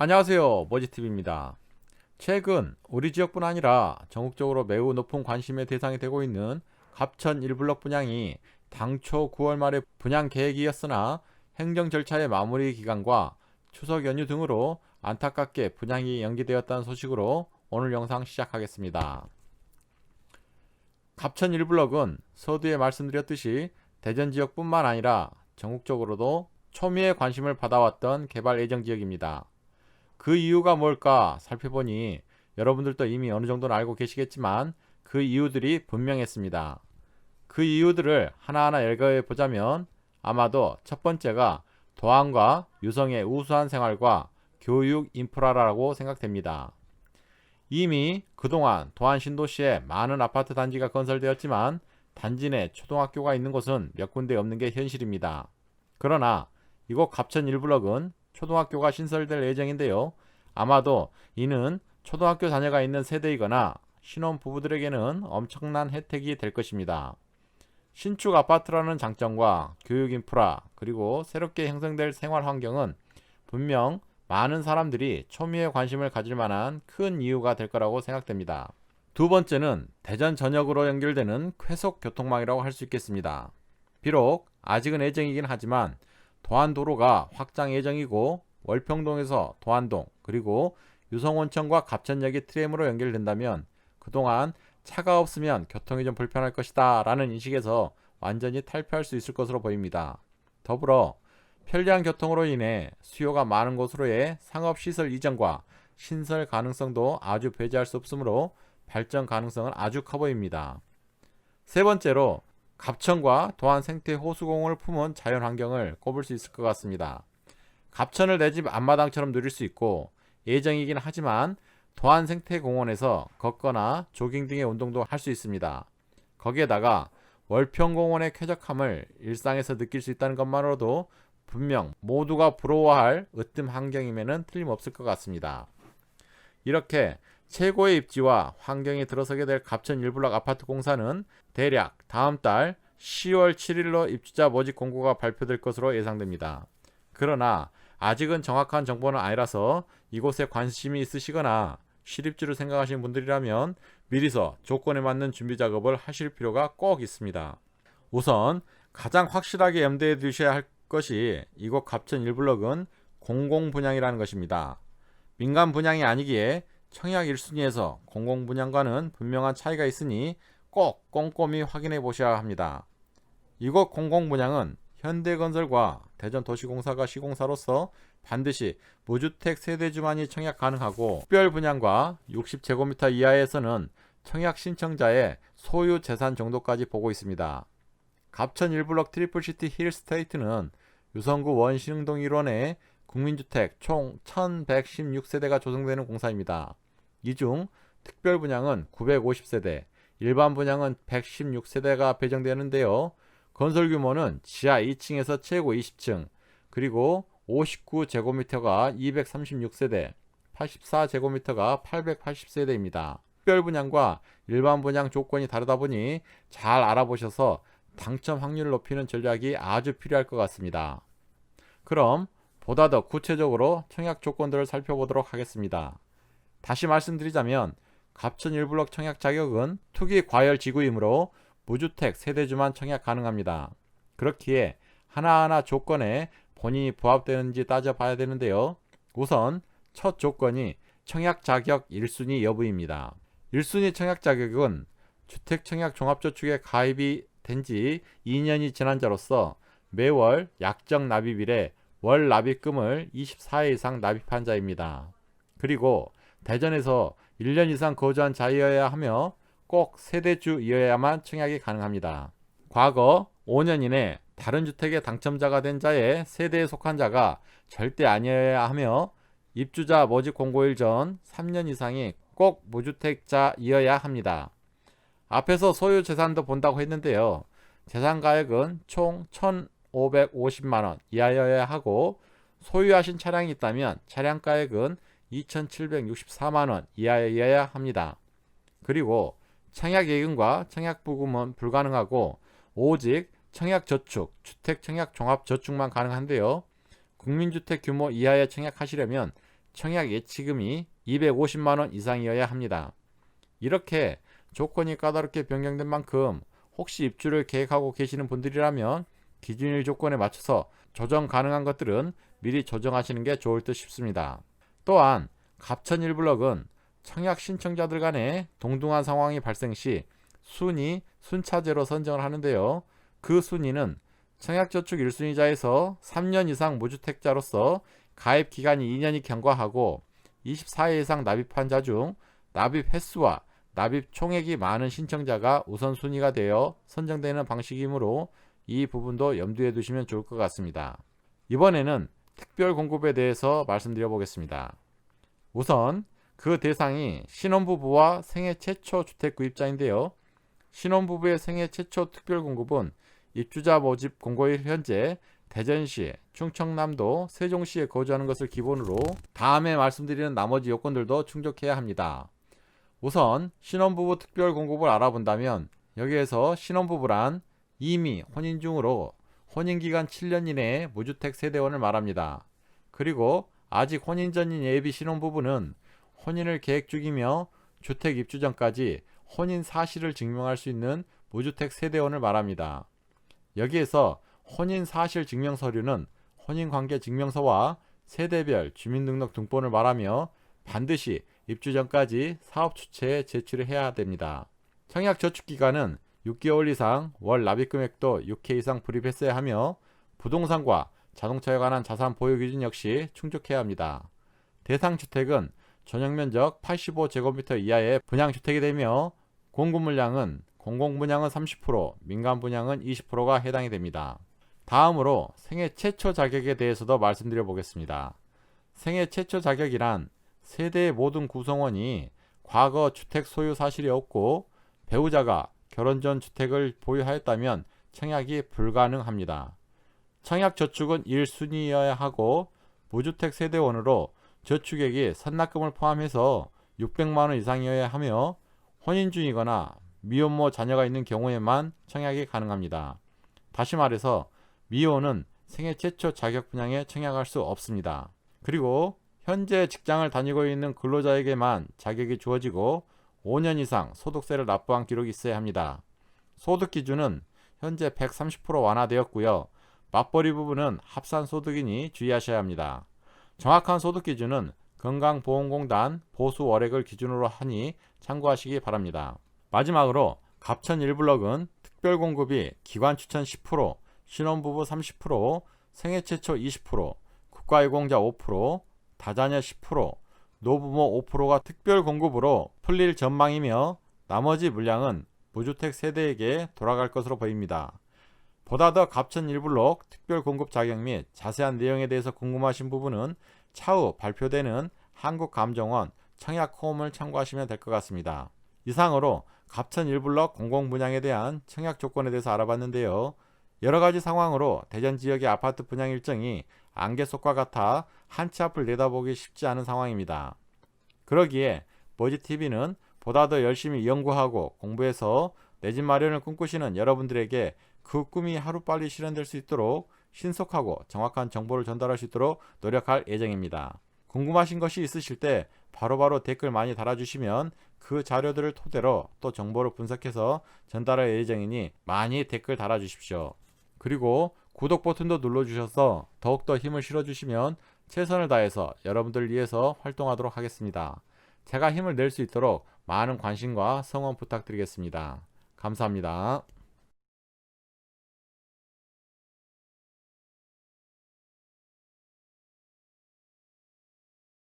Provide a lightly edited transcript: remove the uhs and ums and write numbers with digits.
안녕하세요, 머지TV입니다. 최근 우리 지역뿐 아니라 전국적으로 매우 높은 관심의 대상이 되고 있는 갑천 1블럭 분양이 당초 9월 말에 분양 계획이었으나 행정 절차의 마무리 기간과 추석 연휴 등으로 안타깝게 분양이 연기되었다는 소식으로 오늘 영상 시작하겠습니다. 갑천 1블럭은 서두에 말씀드렸듯이 대전 지역뿐만 아니라 전국적으로도 초미의 관심을 받아왔던 개발 예정 지역입니다. 그 이유가 뭘까 살펴보니 여러분들도 이미 어느 정도는 알고 계시겠지만 그 이유들이 분명했습니다. 그 이유들을 하나하나 열거해 보자면 아마도 첫 번째가 도안과 유성의 우수한 생활과 교육 인프라라고 생각됩니다. 이미 그동안 도안 신도시에 많은 아파트 단지가 건설되었지만 단지 내 초등학교가 있는 곳은 몇 군데 없는 게 현실입니다. 그러나 이곳 갑천 1블럭은 초등학교가 신설될 예정인데요. 아마도 이는 초등학교 자녀가 있는 세대이거나 신혼부부들에게는 엄청난 혜택이 될 것입니다. 신축 아파트라는 장점과 교육 인프라 그리고 새롭게 형성될 생활 환경은 분명 많은 사람들이 초미의 관심을 가질 만한 큰 이유가 될 거라고 생각됩니다. 두 번째는 대전 전역으로 연결되는 쾌속 교통망이라고 할 수 있겠습니다. 비록 아직은 예정이긴 하지만 도안도로가 확장 예정이고 월평동에서 도안동 그리고 유성온천과 갑천역이 트램으로 연결된다면 그동안 차가 없으면 교통이 좀 불편할 것이다 라는 인식에서 완전히 탈피할 수 있을 것으로 보입니다. 더불어 편리한 교통으로 인해 수요가 많은 곳으로의 상업시설 이전과 신설 가능성도 아주 배제할 수 없으므로 발전 가능성은 아주 커 보입니다. 세 번째로 갑천과 도안 생태 호수공원을 품은 자연환경을 꼽을 수 있을 것 같습니다. 갑천을 내 집 앞마당처럼 누릴 수 있고 예정이긴 하지만 도안 생태공원에서 걷거나 조깅 등의 운동도 할 수 있습니다. 거기에다가 월평공원의 쾌적함을 일상에서 느낄 수 있다는 것만으로도 분명 모두가 부러워할 으뜸 환경임에는 틀림없을 것 같습니다. 이렇게 최고의 입지와 환경이 들어서게 될 갑천 1블럭 아파트 공사는 대략 다음 달 10월 7일로 입주자 모집 공고가 발표될 것으로 예상됩니다. 그러나 아직은 정확한 정보는 아니라서 이곳에 관심이 있으시거나 실입주를 생각하시는 분들이라면 미리서 조건에 맞는 준비 작업을 하실 필요가 꼭 있습니다. 우선 가장 확실하게 염두에 두셔야 할 것이 이곳 갑천 1블럭은 공공분양이라는 것입니다. 민간 분양이 아니기에 청약 1순위에서 공공분양과는 분명한 차이가 있으니 꼭 꼼꼼히 확인해 보셔야 합니다. 이곳 공공분양은 현대건설과 대전도시공사가 시공사로서 반드시 무주택 세대주만이 청약 가능하고 특별분양과 60제곱미터 이하에서는 청약 신청자의 소유 재산 정도까지 보고 있습니다. 갑천 1블럭 트리플시티 힐스테이트는 유성구 원신흥동 1원에 국민주택 총 1116세대가 조성되는 공사입니다. 이 중 특별분양은 950세대, 일반 분양은 116세대가 배정되는데요. 건설 규모는 지하 2층에서 최고 20층, 그리고 59제곱미터가 236세대, 84제곱미터가 880세대입니다. 특별분양과 일반 분양 조건이 다르다 보니 잘 알아보셔서 당첨 확률을 높이는 전략이 아주 필요할 것 같습니다. 그럼 보다 더 구체적으로 청약 조건들을 살펴보도록 하겠습니다. 다시 말씀드리자면 갑천 1블럭 청약 자격은 투기 과열 지구이므로 무주택 세대주만 청약 가능합니다. 그렇기에 하나하나 조건에 본인이 부합되는지 따져봐야 되는데요. 우선 첫 조건이 청약 자격 1순위 여부입니다. 1순위 청약 자격은 주택청약종합저축에 가입이 된 지 2년이 지난 자로서 매월 약정 납입일에 월 납입금을 24회 이상 납입한 자입니다. 그리고 대전에서 1년 이상 거주한 자이어야 하며 꼭 세대주이어야만 청약이 가능합니다. 과거 5년 이내 다른 주택의 당첨자가 된 자의 세대에 속한 자가 절대 아니어야 하며 입주자 모집 공고일 전 3년 이상이 꼭 무주택자이어야 합니다. 앞에서 소유 재산도 본다고 했는데요. 재산가액은 총 1,550만원 이하여야 하고 소유하신 차량이 있다면 차량가액은 2,764만원 이하여야 합니다. 그리고 청약예금과 청약부금은 불가능하고 오직 청약저축, 주택청약종합저축만 가능한데요. 국민주택 규모 이하에 청약하시려면 청약 예치금이 250만원 이상이어야 합니다. 이렇게 조건이 까다롭게 변경된 만큼 혹시 입주를 계획하고 계시는 분들이라면 기준일 조건에 맞춰서 조정 가능한 것들은 미리 조정하시는 게 좋을 듯 싶습니다. 또한 갑천 1블럭은 청약 신청자들 간에 동등한 상황이 발생 시 순위, 순차제로 선정을 하는데요. 그 순위는 청약저축 1순위자에서 3년 이상 무주택자로서 가입 기간이 2년이 경과하고 24회 이상 납입한 자 중 납입 횟수와 납입 총액이 많은 신청자가 우선순위가 되어 선정되는 방식이므로 이 부분도 염두에 두시면 좋을 것 같습니다. 이번에는 특별 공급에 대해서 말씀드려 보겠습니다. 우선 그 대상이 신혼부부와 생애 최초 주택 구입자인데요. 신혼부부의 생애 최초 특별 공급은 입주자 모집 공고일 현재 대전시, 충청남도, 세종시에 거주하는 것을 기본으로 다음에 말씀드리는 나머지 요건들도 충족해야 합니다. 우선 신혼부부 특별 공급을 알아본다면 여기에서 신혼부부란 이미 혼인 중으로 혼인기간 7년 이내에 무주택 세대원을 말합니다. 그리고 아직 혼인 전인 예비 신혼부부는 혼인을 계획 중이며 주택 입주 전까지 혼인 사실을 증명할 수 있는 무주택 세대원을 말합니다. 여기에서 혼인 사실 증명 서류는 혼인관계 증명서와 세대별 주민등록 등본을 말하며 반드시 입주 전까지 사업 주체에 제출을 해야 됩니다. 청약 저축 기간은 6개월 이상, 월 납입 금액도 6회 이상 불입했어야 하며 부동산과 자동차에 관한 자산 보유 기준 역시 충족해야 합니다. 대상 주택은 전용 면적 85제곱미터 이하의 분양주택이 되며 공급 물량은 공공 분양은 30%, 민간 분양은 20%가 해당이 됩니다. 다음으로 생애 최초 자격에 대해서도 말씀드려 보겠습니다. 생애 최초 자격이란 세대의 모든 구성원이 과거 주택 소유 사실이 없고 배우자가 결혼 전 주택을 보유하였다면 청약이 불가능합니다. 청약 저축은 1순위여야 하고 무주택 세대원으로 저축액이 선납금을 포함해서 600만원 이상이어야 하며 혼인 중이거나 미혼모 자녀가 있는 경우에만 청약이 가능합니다. 다시 말해서 미혼은 생애 최초 자격 분양에 청약할 수 없습니다. 그리고 현재 직장을 다니고 있는 근로자에게만 자격이 주어지고 5년 이상 소득세를 납부한 기록이 있어야 합니다. 소득 기준은 현재 130% 완화되었고요. 맞벌이 부부는 합산소득이니 주의하셔야 합니다. 정확한 소득 기준은 건강보험공단 보수 월액을 기준으로 하니 참고하시기 바랍니다. 마지막으로 갑천 1블럭은 특별공급이 기관 추천 10%, 신혼부부 30%, 생애 최초 20%, 국가유공자 5%, 다자녀 10%, 노부모 5%가 특별공급으로 풀릴 전망이며 나머지 물량은 무주택 세대에게 돌아갈 것으로 보입니다. 보다 더 갑천 1블록 특별공급 자격 및 자세한 내용에 대해서 궁금하신 부분은 차후 발표되는 한국감정원 청약홈을 참고하시면 될 것 같습니다. 이상으로 갑천 1블럭 공공분양에 대한 청약 조건에 대해서 알아봤는데요. 여러가지 상황으로 대전 지역의 아파트 분양 일정이 안개 속과 같아 한치 앞을 내다보기 쉽지 않은 상황입니다. 그러기에 머지TV는 보다 더 열심히 연구하고 공부해서 내 집 마련을 꿈꾸시는 여러분들에게 그 꿈이 하루빨리 실현될 수 있도록 신속하고 정확한 정보를 전달할 수 있도록 노력할 예정입니다. 궁금하신 것이 있으실 때 바로바로 댓글 많이 달아주시면 그 자료들을 토대로 또 정보를 분석해서 전달할 예정이니 많이 댓글 달아주십시오. 그리고 구독 버튼도 눌러주셔서 더욱더 힘을 실어주시면 최선을 다해서 여러분들을 위해서 활동하도록 하겠습니다. 제가 힘을 낼 수 있도록 많은 관심과 성원 부탁드리겠습니다. 감사합니다.